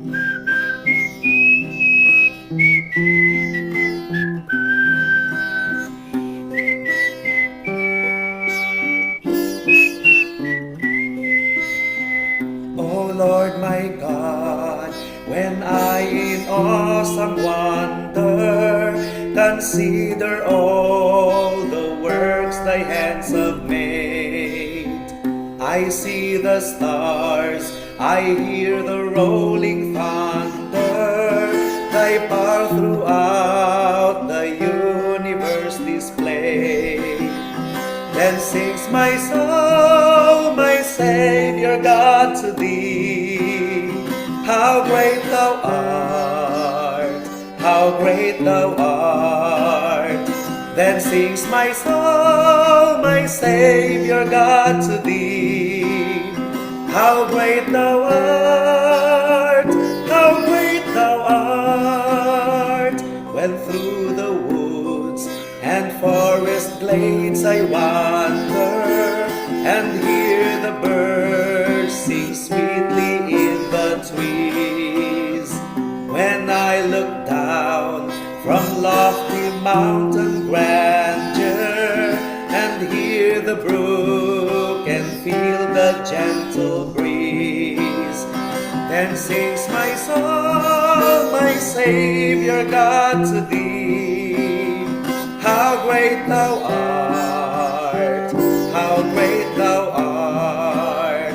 O Lord my God, when I in awesome wonder consider all the works thy hands have made, I see the stars, I hear the rolling thunder, thy power throughout the universe display. Then sings my soul, my Savior God, to thee. How great thou art, how great thou art. Then sings my soul, my Savior God, to thee. How great thou art, how great thou art. When through the woods and forest glades I wander, and hear the birds sing sweetly in the trees. When I look down from lofty mountain grandeur, and hear the brook and feel the gentle breeze, then sings my soul, my Savior God, to thee. How great thou art, how great thou art.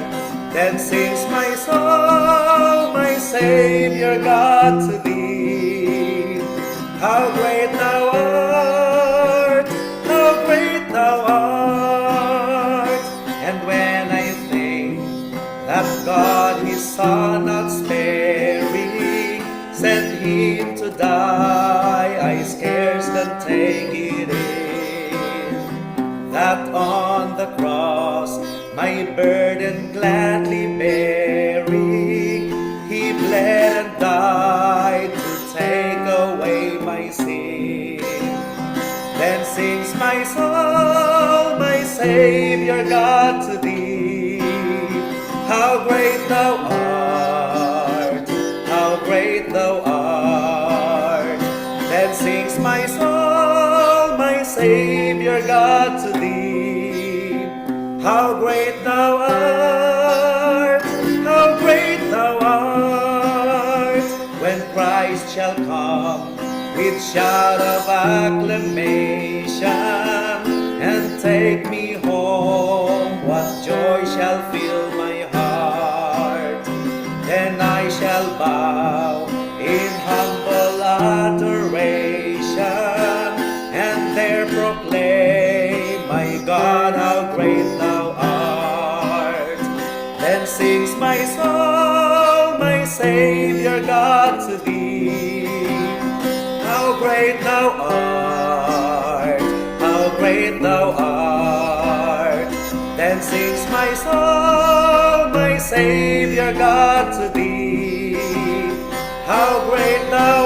Then sings my soul, my Savior God, to thee. How great thou art, how great thou art. And when I think that God his Son not sparing sent him to die, I scarce can take it in, that on the cross my burden gladly bearing, he bled and died to take away my sin. Then sings my soul, my Savior God, to thee. How great thou art, how great thou art. Then sings my soul, my Savior God, to thee. How great thou art, how great thou art. When Christ shall come with shout of acclamation and take me home, what joy shall fill my heart. Then I shall bow in humble adoration, and there proclaim, my God, how great thou art. Then sings my soul, my Savior God, to thee. How great thou art, how great thou art. Then sings my soul, my Savior God, to thee. How great thou